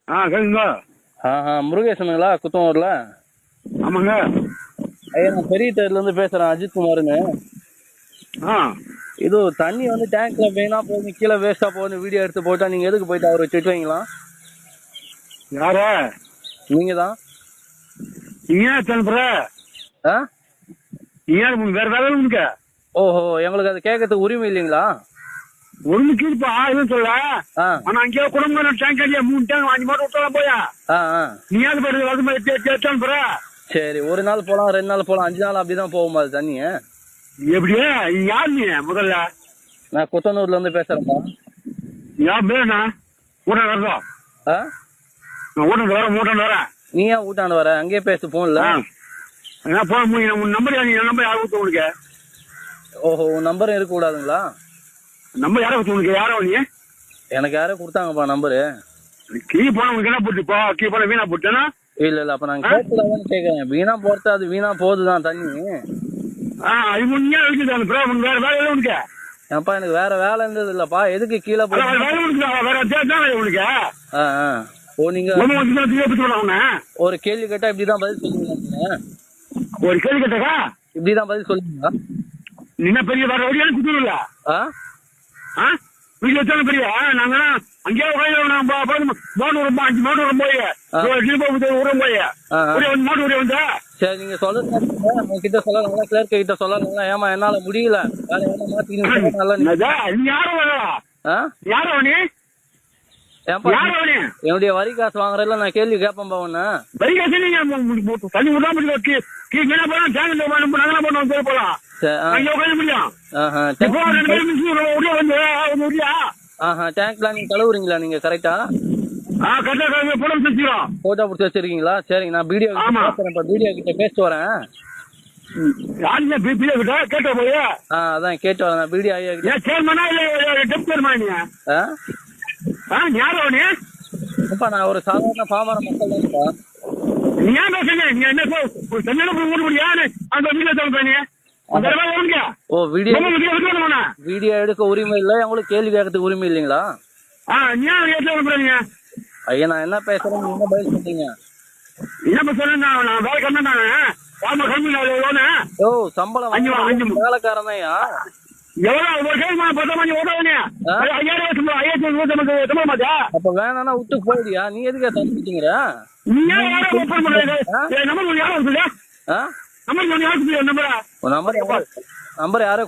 கேக்குங்க. முருகேசனுங்களா குத்தனூர்ல? ஆமாங்க. ஐயா நான் பெரிய தேர்ல இருந்து பேசுறேன், அஜித் குமார்னு. இது தண்ணி வந்து டேங்க்ல வேணா போகுது, கீழே வேஸ்டா போகுது, வீடியோ எடுத்து போட்டா நீங்க எதுக்கு போயிட்டு அவரை திட்டுவீங்களா? யாரு நீங்க தான். ஏன் சொல்ற? ஏன் வேற வேலை உனக்கு? ஓஹோ, எங்களுக்கு அது கேட்கறதுக்கு உரிமை இல்லைங்களா? ஒரு நிமிஷம் ஆகுதுன்னு சொல்ல. ஆனா அங்கேயே குடும்பம் டேங்க் அடியா 3 டேங்க் 5 மாட்டு விட்டலாம் போயா. நீ யாரு போய் அது மாதிரி சரி, ஒரு நாள் போலாம், 2 நாள் போலாம், 5 நாள் அப்படிதான் போகுமா அது தண்ணி? எப்படியே யாரு நீ முதல்ல? நான் குத்தனூர்ல இருந்து பேசுறேன்ப்பா. யார் பேருண்ணா? ஊட்டாண்டு வரதோ? நான் ஊட்டாண்டு வரேன், ஊட்டாண்டு வரேன். நீ ஏன் ஊட்டாண்டு வர? அங்கேயே பேசு போன்ல. உன் நம்பர் நம்பர் யாரும் கொடுத்த உனக்கு? ஓஹோ, உன் நம்பரும் இருக்க கூடாதுங்களா? நம்பர் யாரை கொடுத்த உனக்கு? யாரோ நீ? எனக்கு யாரும் கொடுத்தாங்கப்பா நம்பரு. கீ போன உனக்கு என்ன போட்டுப்பா? கீ போன வீணா போட்டேன்னா? இல்ல அப்ப நான் கேட்கலான்னு கேட்கறேன். வீணா போறது அது வீணா போகுதுதான் தண்ணி. அது முன்னே இருக்குது. வேற வேலை உனக்கு? ஏப்பா எனக்கு வேற வேலை இருந்தது இல்லப்பா. எதுக்கு கீழே போய் வேற உனக்கு? ஓ, நீங்க ஒரு கேள்வி கேட்டா இப்படிதான் பதில் சொல்லுவீங்க? ஒரு கேள்வி கேட்டா இப்படிதான் பதில் சொல்லுவீங்களா? என்ன பெரிய வேற வழியான குத்துருல வீட்டுல வச்சாலும் பெரிய நாங்க அங்கேயே 5 மாட்டு போய் உரம் போய் மாட்டு உரிய வந்தா. சரி, நீங்க சொல்லுங்க கிட்ட சொல்லலாம், கிளர்க்கு கிட்ட சொல்லலாம். ஏமா என்னால முடியல, வேற என்ன மாத்திக்கிட்டு நீ யாரும் யாரோ நீ? என்னுடைய வரி காசு வாங்குறதுல நான் கேள்வி கேட்பேன்பா. ஒண்ணு வரி காசு நீங்க தண்ணி விடாம போலாம். டேங்க்ல நீங்க கழுவுறீங்களா நீங்க? கரெக்டா போட்டோ புடிச்சு வச்சிருக்கீங்களா? சரிங்க, நான் வீடியோ வீடியோ கிட்ட பேசிட்டு வரேன். அதான் கேட்டு வரேன் வீடியோ ஐயா கிட்ட. நான் ஒரு சாதாரண பாமர மக்கள் தான்ப்பா. ஓ, வீடியோ எடுக்க உரிமை இல்ல, உங்களுக்கு கேள்வி கேட்கறதுக்கு உரிமை இல்லைங்களா? ஐயா நான் என்ன பேசுறேன், என்ன பதில் சொல்றீங்க? ஓ, சம்பளம் வேலைக்காரன் தான். அப்ப வேணா விட்டு போயிடியா? நீ எதுக்கு தந்துட்டீங்க? நம்பர் யாரோ